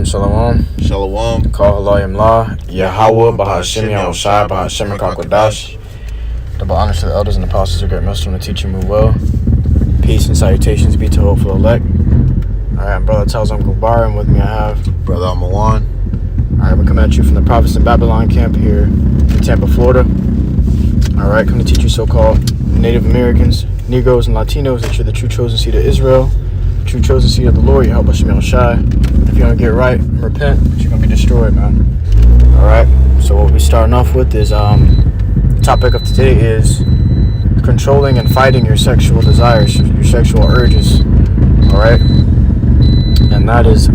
Shalom. Shalom. Call Elohim La, Yahweh, Bahashim Yahushai, Bahashim Kakwadash. Double honors to the elders and apostles who great wisdom to teach and move well. Peace and salutations be to hopeful elect. Alright, brother tells I'm Gubar, and with me I have Brother Amawan. Alright, we come at you from the Prophets in Babylon camp here in Tampa, Florida. Alright, come to teach you so-called Native Americans, Negroes, and Latinos that you're the true chosen seed of Israel, the true chosen seed of the Lord, Yahweh Hashem Yahushai. If you don't get right and repent, you're going to be destroyed, man. Alright, so what we're starting off with is, the topic of today is controlling and fighting your sexual desires, your sexual urges. Alright? And that is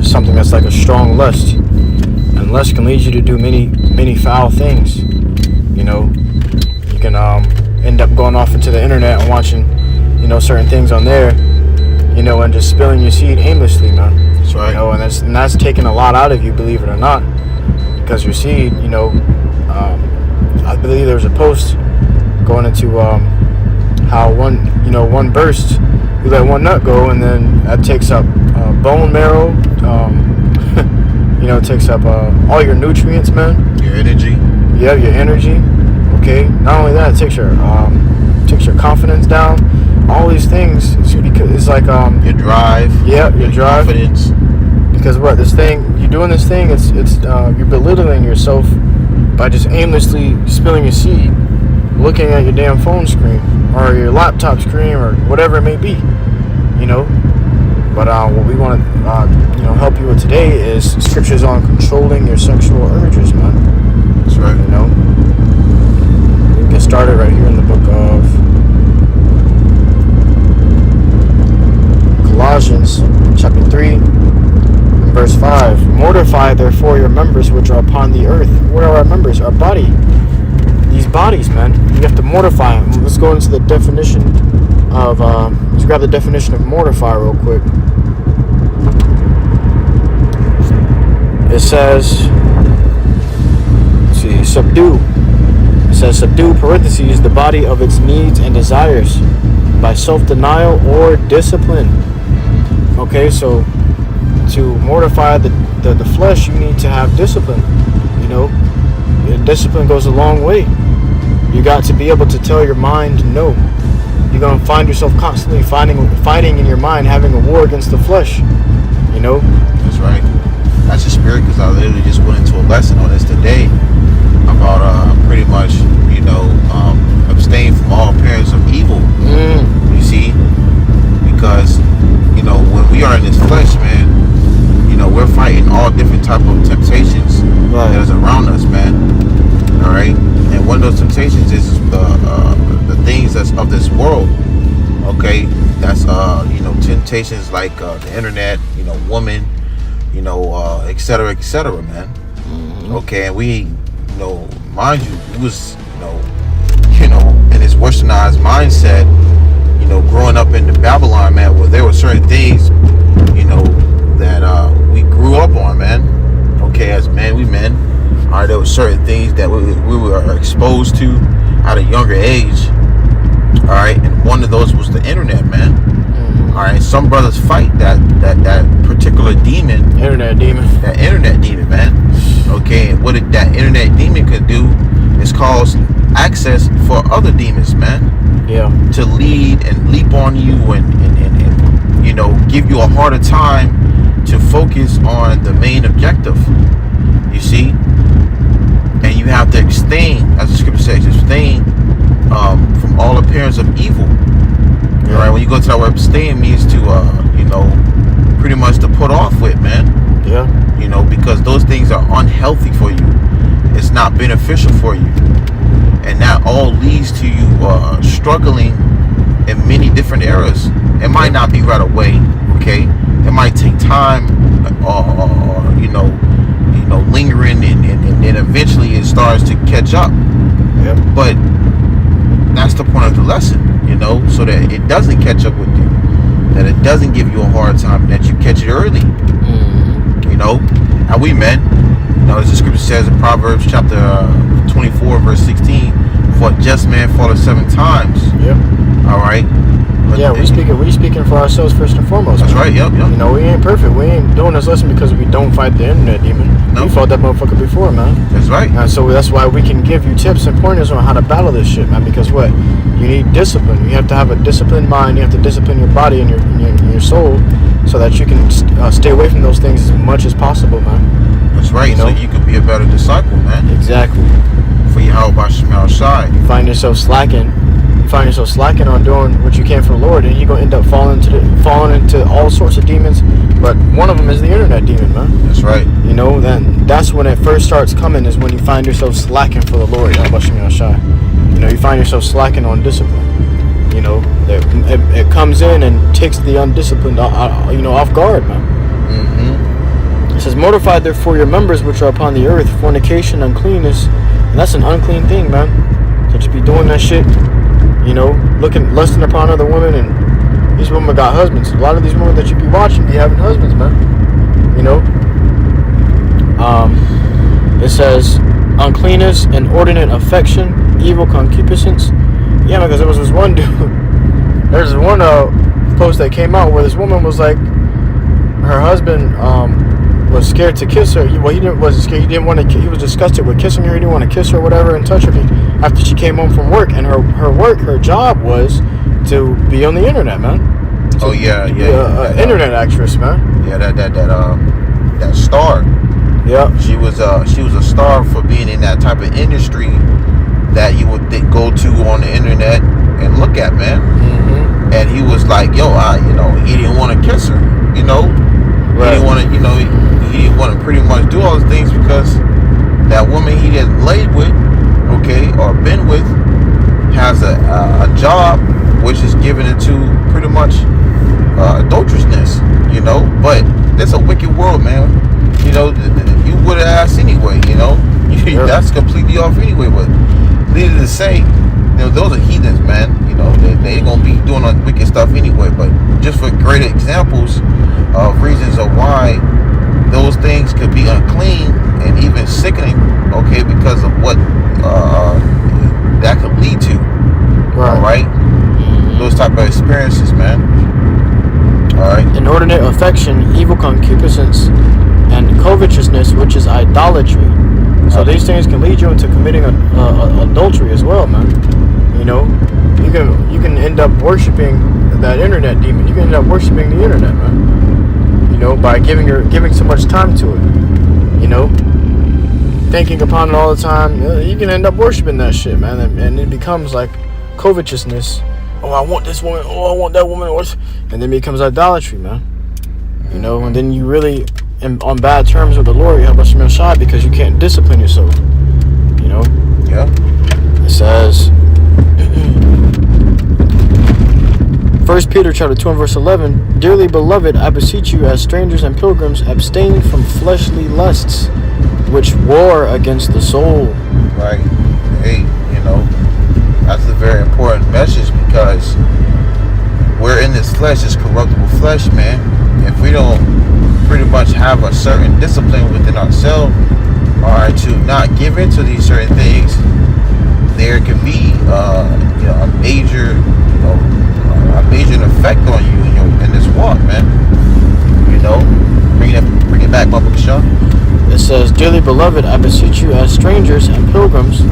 something that's like a strong lust. And lust can lead you to do many foul things. You know, you can end up going off into the internet and watching, certain things on there, and just spilling your seed aimlessly, man. That's right. And that's taking a lot out of you, believe it or not. Because your seed, I believe there was a post going into how one burst, you let one nut go, and then that takes up bone marrow, it takes up all your nutrients, man. Your energy. Yeah, your energy. Okay. Not only that, it takes your confidence down. All these things, it's like your drive. Yeah, your drive. Confidence. Because you're doing this thing. It's you're belittling yourself by just aimlessly spilling your seed, looking at your damn phone screen or your laptop screen or whatever it may be, But what we want to help you with today is scriptures on controlling your sexual urges, man. That's right. We can get started right here in the book of Colossians, chapter 3, and verse 5. Mortify therefore your members which are upon the earth. What are our members? Our body. These bodies, man. You have to mortify them. Let's go into the definition of, let's grab the definition of mortify real quick. It says, subdue. It says subdue, parentheses, the body of its needs and desires by self-denial or discipline. Okay, so to mortify the flesh, you need to have discipline. Discipline goes a long way. You got to be able to tell your mind no. You're going to find yourself constantly fighting in your mind, having a war against the flesh. That's right. That's the spirit, because I literally just went into a lesson on this today about pretty much, abstain from all appearance of evil. You see? Because, when we are in this flesh, man, we're fighting all different type of temptations that is around us, man. All right? And one of those temptations is the things that's of this world. Okay? That's, temptations like the internet, woman, et cetera, man. Mm-hmm. Okay, and we, mind you, we was, in this westernized mindset, growing up in the Babylon, man, where there were certain things, that we grew up on, man. Okay, as men, all right, there were certain things that we were exposed to at a younger age. All right, and one of those was the internet, man. Mm-hmm. All right, some brothers fight that particular demon. Internet demon. That internet demon, man. Okay, and what that internet demon could do is cause access for other demons, man. Yeah. To lead and leap on you and give you a harder time to focus on the main objective. You see? And you have to abstain, as the scripture says, abstain from all appearance of evil. Yeah. All right, when you go to that word abstain, means to pretty much to put off with, man. Yeah. Because those things are unhealthy for you. It's not beneficial for you. And that all leads to you struggling in many different areas. It might not be right away, okay? It might take time, lingering, and then eventually it starts to catch up. Yeah. But that's the point of the lesson, so that it doesn't catch up with you, that it doesn't give you a hard time, that you catch it early. And we men, as the scripture says in Proverbs chapter 24, verse 16, for a just man falleth 7 times. Yep. All right. But Yeah, we speaking for ourselves first and foremost. That's man. right. Yep. You know, we ain't perfect. We ain't doing this lesson because we don't fight the internet demon. No. We fought that motherfucker before, man. That's right. And so that's why we can give you tips and pointers on how to battle this shit, man. Because what? You need discipline. You have to have a disciplined mind. You have to discipline your body and your soul so that you can stay away from those things as much as possible, man. That's right. You know? So you can be a better disciple, man. Exactly. For Yahweh Shema Shai. You find yourself slacking on doing what you can for the Lord, and you're gonna end up falling into all sorts of demons. But one of them is the internet demon, man. That's right. You know, that's when it first starts coming, is when you find yourself slacking for the Lord. You know, you find yourself slacking on discipline. You know, it comes in and takes the undisciplined, off guard, man. Mm-hmm. It says, "Mortify therefore your members which are upon the earth, fornication, uncleanness," and that's an unclean thing, man. So just be doing that shit. You know, lusting upon other women, and these women got husbands. A lot of these women that you be watching be having husbands, man. You know. It says uncleanness, inordinate affection, evil concupiscence. Yeah, because there was this one dude. There's one post that came out where this woman was like, her husband was scared to kiss her. Well, wasn't scared. He didn't want to. He was disgusted with kissing her. He didn't want to kiss her or whatever and touch her after she came home from work. And her job was to be on the internet, man. Oh yeah. Internet actress, man. Yeah, that star. Yeah. She was a star for being in that type of industry that you would go to on the internet and look at, man. Mm-hmm. And he was like, yo, he didn't want to kiss her, you know. Right. He didn't want to, he didn't want to pretty much do all the things because that woman he didn't laid with, okay, or been with, has a job which is given into pretty much adulterousness, you know. But it's a wicked world, man. You know, you would have asked anyway, you know. Sure. That's completely off anyway. But needless to say, you know, those are heathens, man. You know, they ain't gonna be doing wicked stuff anyway. But just for great examples of reasons of why those things could be unclean and even sickening, okay, because of what that could lead to. Right. All right. Mm-hmm. Those type of experiences, man. All right. Inordinate affection, evil concupiscence, and covetousness, which is idolatry. So these things can lead you into committing adultery as well, man. You know, you can end up worshiping that internet demon. You can end up worshiping the internet, man. You know, by giving so much time to it. You know, thinking upon it all the time. You can end up worshiping that shit, man, and it becomes like covetousness. Oh, I want this woman. Oh, I want that woman. And then it becomes idolatry, man. You know, and then you really on bad terms with the Lord, because you can't discipline yourself. You know? Yeah. It says 1 Peter chapter 2 and verse 11, "Dearly beloved, I beseech you as strangers and pilgrims, abstain from fleshly lusts, which war against the soul." Right. Hey, you know, that's a very important message because we're in this flesh, this corruptible flesh, man. If we don't pretty much have a certain discipline within ourselves, or to not give into these certain things, there can be a major effect on you in this walk, man. You know, bring it back, Baba Kashaw. It says, "Dearly beloved, I beseech you as strangers and pilgrims,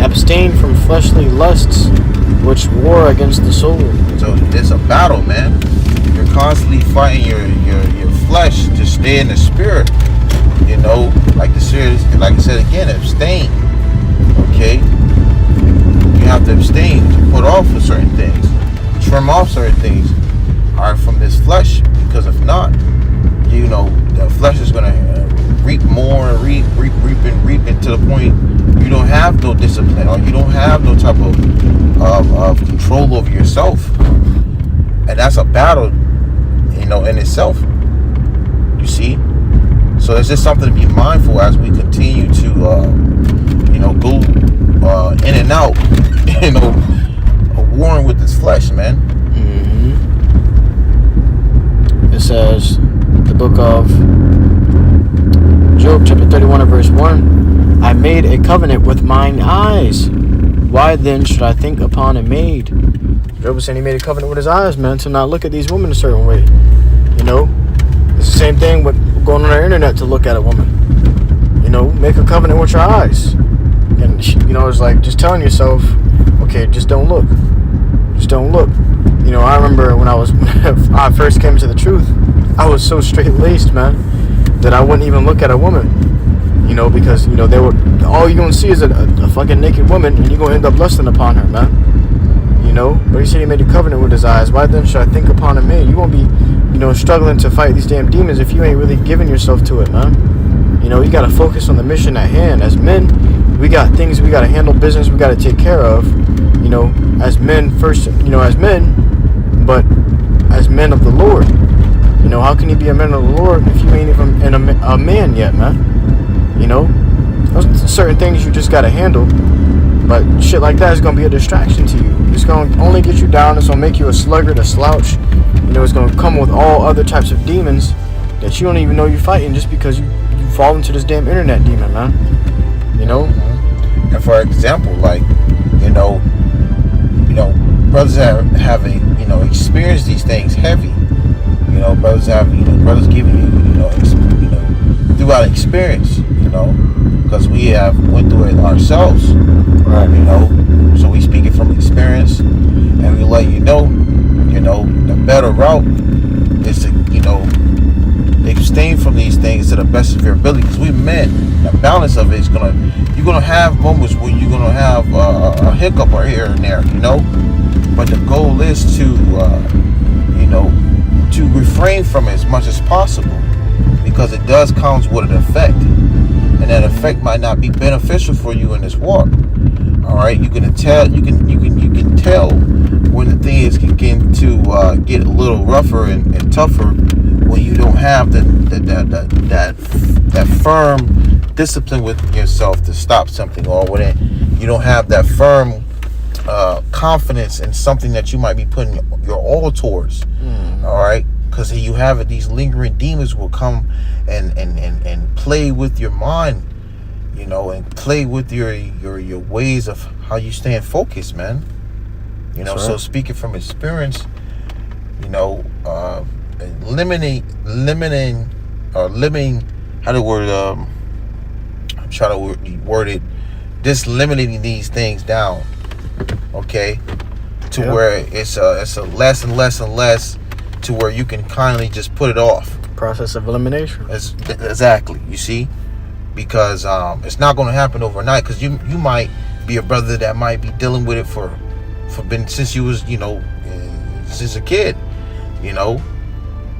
abstain from fleshly lusts, which war against the soul." So it's a battle, man. You're constantly fighting your flesh to stay in the spirit. You know, like I said again, abstain. Okay, you have to abstain to put off for certain things, trim off certain things, all right, from this flesh. Because if not, you know, the flesh is gonna reap more and reap to the point you don't have no discipline, or you don't have no type of control over yourself, and that's a battle, you know, in itself. You see, so it's just something to be mindful as we continue to, go in and out, you know, warring with this flesh, man. Mm-hmm. It says, the book of Job, chapter 31 and verse 1, "I made a covenant with mine eyes. Why then should I think upon a maid?" Job was saying he made a covenant with his eyes, man, to not look at these women a certain way. You know, it's the same thing with going on the internet to look at a woman. You know, make a covenant with your eyes. And, you know, it's like just telling yourself, okay, just don't look. Just don't look. You know, I remember when I first came to the truth, I was so straight-laced, man, that I wouldn't even look at a woman. You know, because, you know, all you're going to see is a fucking naked woman, and you're going to end up lusting upon her, man. You know, but he said he made a covenant with his eyes. Why then should I think upon a man? You won't be, you know, struggling to fight these damn demons if you ain't really giving yourself to it, man. You know, you got to focus on the mission at hand. As men, we got things we got to handle, business we got to take care of. You know, as men first, you know, as men, but as men of the Lord. You know, how can you be a man of the Lord if you ain't even a man yet, man? You know, there's certain things you just got to handle. But shit like that is going to be a distraction to you. It's going to only get you down. It's going to make you a sluggard, a slouch. You know, it's going to come with all other types of demons that you don't even know you're fighting just because you fall into this damn internet demon, man. You know? And for example, like, you know, brothers having, you know, experienced these things heavy. You know, brothers giving you, throughout experience, you know, because we went through it ourselves. Right. You know, so we speak it from experience, and we let you know, the better route is to, you know, abstain from these things to the best of your ability. Because we men, the balance of it is you're gonna have moments where you're gonna have a hiccup or here and there, you know. But the goal is to, to refrain from it as much as possible, because it does come with an effect, and that effect might not be beneficial for you in this walk. All right, you can tell when the things can get to get a little rougher and tougher when you don't have that firm discipline with yourself to stop something, or when you don't have that firm confidence in something that you might be putting your all towards. All right, because you have these lingering demons will come and play with your mind, you know, and play with your ways of how you stay focused, man. You know, so speaking from experience, you know, limiting how to word I'm trying to word it, just limiting these things down, okay, to where it's a less and less and less, to where you can kindly just put it off. Process of elimination. Exactly. You see, because it's not going to happen overnight. Because you might be a brother that might be dealing with it for since you was, you know, since a kid. You know,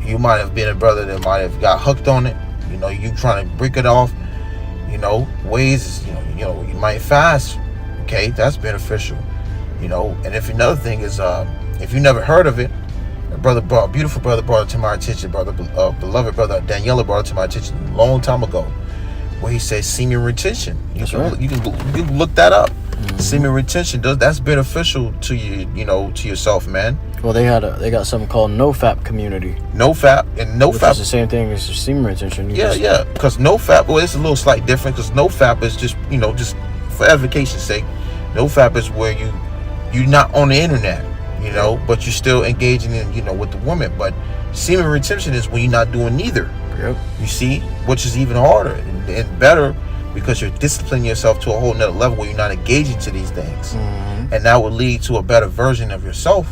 you might have been a brother that might have got hooked on it. You know, you trying to break it off. You know, ways. You know, you might fast. Okay, that's beneficial. You know, and if another thing is, if you never heard of it, a beautiful brother brought it to my attention. Beloved brother Daniela brought it to my attention a long time ago, where he says semen retention. You can look that up. Semen retention that's beneficial to you, you know, to yourself, man. Well, they got something called NoFap community. NoFap is the same thing as semen retention. Because NoFap, well, it's a little slight different, because NoFap is just, you know, just for edification's sake. NoFap is where you're not on the internet, you know, but you're still engaging in, you know, with the woman. But semen retention is when you're not doing neither. Yep. You see, which is even harder and better, because you're disciplining yourself to a whole nother level where you're not engaging to these things. And that will lead to a better version of yourself.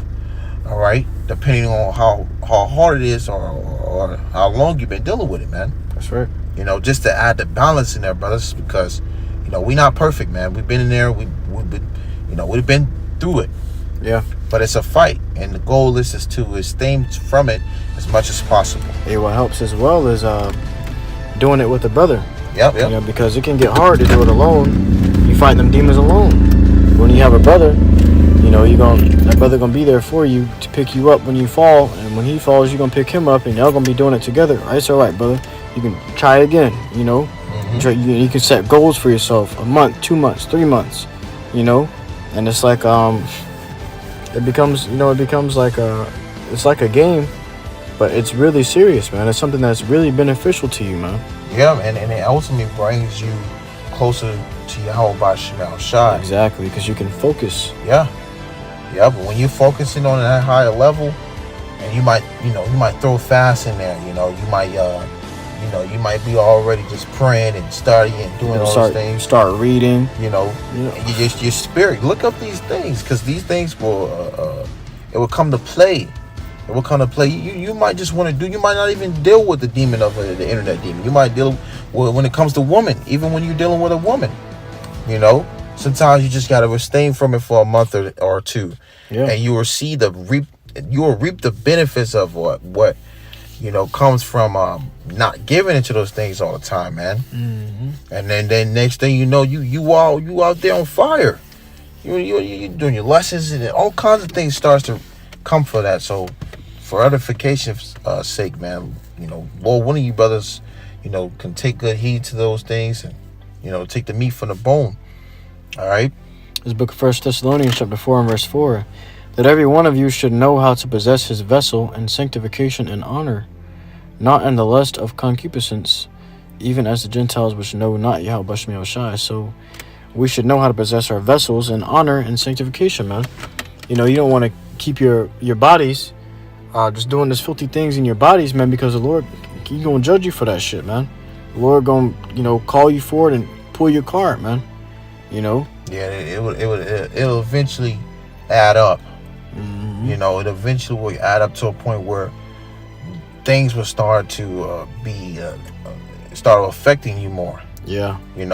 All right, depending on how hard it is, or how long you've been dealing with it, man. That's right. You know, just to add the balance in there, brothers, because, you know, we're not perfect, man. We've been in there. We've been, you know, we've been through it. Yeah. But it's a fight, and the goal is to abstain from it as much as possible. Hey, what helps as well is doing it with a brother. Yep. You know, because it can get hard to do it alone. You fight them demons alone. When you have a brother, you know, that brother gonna be there for you to pick you up when you fall, and when he falls, you're gonna pick him up, and y'all gonna be doing it together. It's all right, brother. You can try again. You know, you can set goals for yourself: a month, 2 months, 3 months. You know, and it's like it becomes like it's like a game, but it's really serious, man. It's something that's really beneficial to you, man. Yeah, and it ultimately brings you closer to Yahweh Shai. Exactly, because you can focus. Yeah. Yeah, but when you're focusing on that higher level, and you might throw fast in there. You might be already just praying and studying and doing all those things. Start reading. And your spirit. Look up these things, because these things will it will come to play. It will come to play. You might just want to do. You might not even deal with the demon of the internet demon. You might deal with, when it comes to woman, even when you're dealing with a woman. Sometimes you just gotta abstain from it for a month or two, and you will reap the benefits of what comes from not giving into those things all the time, man. And then next thing you know, you out there on fire. You doing your lessons, and all kinds of things starts to come for that. So for edification's sake, man, Lord, one of you brothers, can take good heed to those things, and take the meat from the bone. All right. This book of 1 Thessalonians chapter 4 and verse 4, that every one of you should know how to possess his vessel in sanctification and honor, not in the lust of concupiscence, even as the Gentiles which know not Yahweh Bashem Yahushai. So we should know how to possess our vessels in honor and sanctification, man. You don't want to keep your bodies just doing this filthy things in your bodies, man, because the Lord, He's going to judge you for that shit, man. The Lord going to, call you for it and pull your card, man. Yeah, it'll eventually add up. It eventually will add up to a point where things will start to start affecting you more. Yeah. And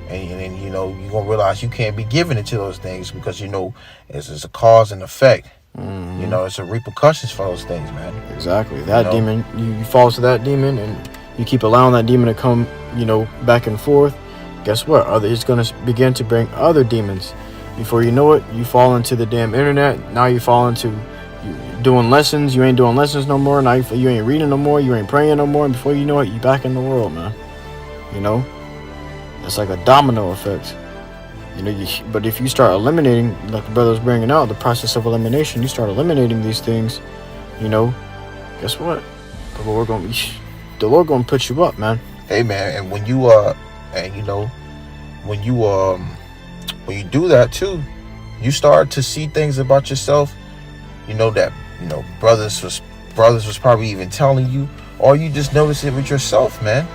then you're gonna realize you can't be giving into those things, because it's a cause and effect. It's a repercussions for those things, man. Exactly. That demon, you fall to that demon, and you keep allowing that demon to come, back and forth. Guess what? It's going to begin to bring other demons. Before you know it, you fall into the damn internet. Now you fall into doing lessons. You ain't doing lessons no more. Now you ain't reading no more. You ain't praying no more. And before you know it, you back in the world, man. It's like a domino effect. But if you start eliminating, like the brother was bringing out, the process of elimination, you start eliminating these things, guess what? The Lord gonna put you up, man. Hey, man, and when you when you do that too, you start to see things about yourself, that brothers was probably even telling you, or you just notice it with yourself, man.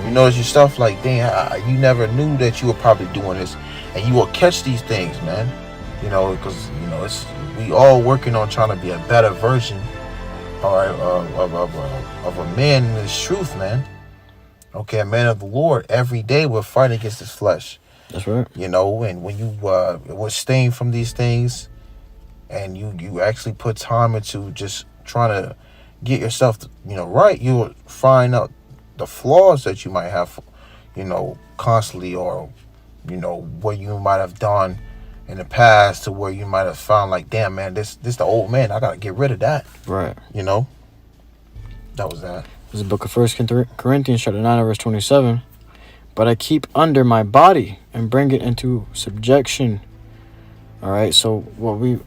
You notice yourself like, dang, you never knew that you were probably doing this, and you will catch these things, man. Because it's we all working on trying to be a better version, all right, of a man in this truth, man. Okay, a man of the Lord. Every day we're fighting against this flesh. That's right. And when you abstain from these things, and you actually put time into just trying to get yourself, right, you will find out the flaws that you might have, constantly, or, what you might have done in the past, to where you might have found like, damn, man, this the old man. I got to get rid of that. Right. That was that. This is the book of 1 Corinthians chapter 9 verse 27. But I keep under my body and bring it into subjection. All right. So you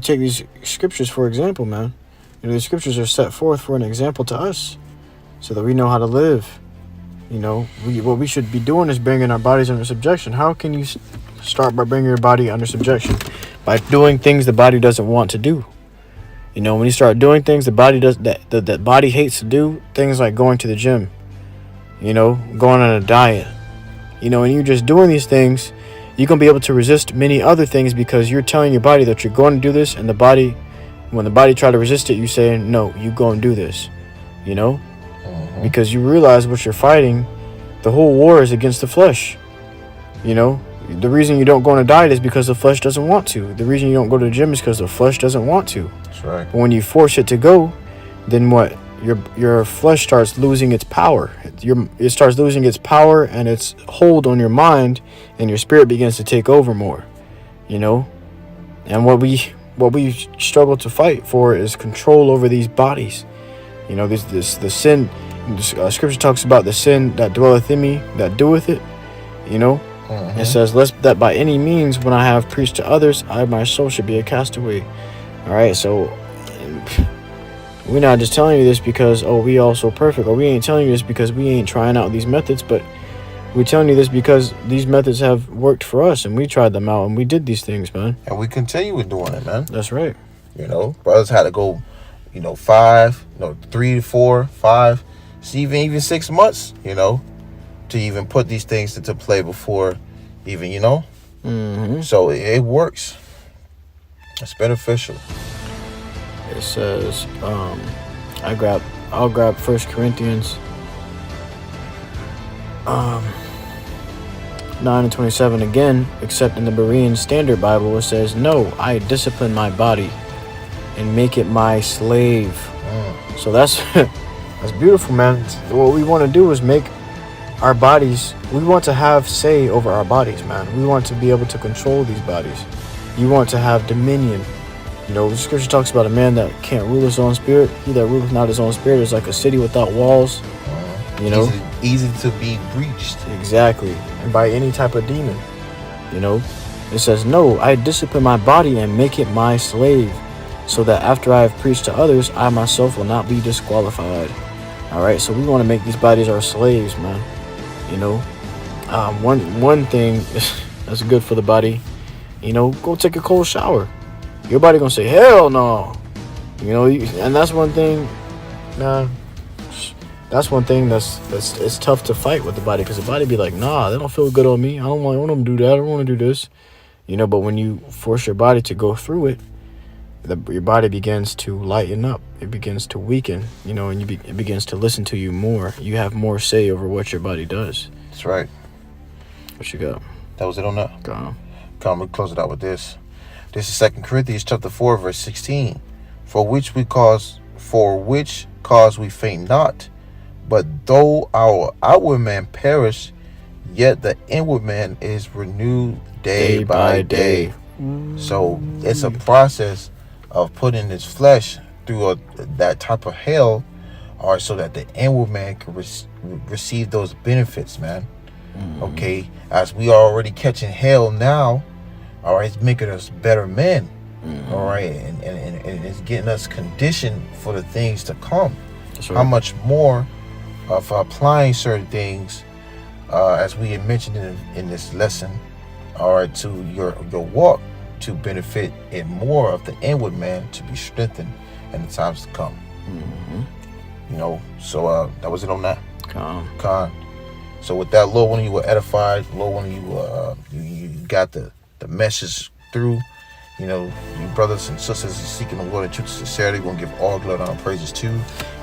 take these scriptures for example, man. These scriptures are set forth for an example to us, so that we know how to live. What we should be doing is bringing our bodies under subjection. How can you start by bringing your body under subjection? By doing things the body doesn't want to do. When you start doing things the body does that body hates to do, things like going to the gym, going on a diet, and you're just doing these things, you're going to be able to resist many other things, because you're telling your body that you're going to do this, and when the body try to resist it, you say, no, you go and do this, because you realize what you're fighting. The whole war is against the flesh. The reason you don't go on a diet is because the flesh doesn't want to. The reason you don't go to the gym is because the flesh doesn't want to. That's right. But when you force it to go, then what? Your flesh starts losing its power. It starts losing its power and its hold on your mind, and your spirit begins to take over more. And what we struggle to fight for is control over these bodies. The sin. Scripture talks about the sin that dwelleth in me, that doeth it. It says, lest that by any means, when I have preached to others, I my soul should be a castaway. All right, so we're not just telling you this because we all so perfect, or we ain't telling you this because we ain't trying out these methods, but We're telling you this because these methods have worked for us, and we tried them out, and we did these things, man. And we continue with doing it, man. That's right. You know, brothers had to go, 5, 3 to 4, 5, even 6 months, to even put these things into play before even, Mm-hmm. So it works. It's beneficial. It says, I'll grab 1 Corinthians 9:27 again, except in the Berean Standard Bible it says, "No, I discipline my body and make it my slave." So that's that's beautiful, man. What we want to do is make our bodies, we want to have say over our bodies, man. We want to be able to control these bodies. You want to have dominion. The scripture talks about a man that can't rule his own spirit. He that ruleth not his own spirit is like a city without walls. Easy to be breached. Exactly. And by any type of demon. It says, "No, I discipline my body and make it my slave, so that after I have preached to others, I myself will not be disqualified." All right, so we want to make these bodies our slaves, man. One thing that's good for the body, go take a cold shower. Your body gonna say, "Hell no," and that's one thing. That's one thing that's it's tough to fight with the body, because the body be like, "Nah, they don't feel good on me. I don't want them to do that. I don't want to do this," But when you force your body to go through it, your body begins to lighten up. It begins to weaken, and it begins to listen to you more. You have more say over what your body does. That's right. What you got? That was it on that. Come on, we'll close it out with this. This is 2 Corinthians chapter 4, verse 16. For which cause we faint not, but though our outward man perish, yet the inward man is renewed day by day. So it's a process of putting this flesh through that type of hell, or so that the inward man can receive those benefits, man. Okay, as we are already catching hell now, all right, it's making us better men. All right, and it's getting us conditioned for the things to come. That's right. How much more of applying certain things, as we had mentioned in this lesson, all right, to your walk, to benefit in more of the inward man to be strengthened in the times to come. So that was it on that. Con. So with that, Lord, one of you were edified. Lord, one of you got the message through. You brothers and sisters seeking the Lord in truth and sincerity, we're going to give all glory and praises to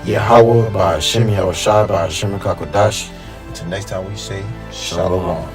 Yahweh by Hashem Yahushua by Hashem Kakodash. Until next time we say Shalom.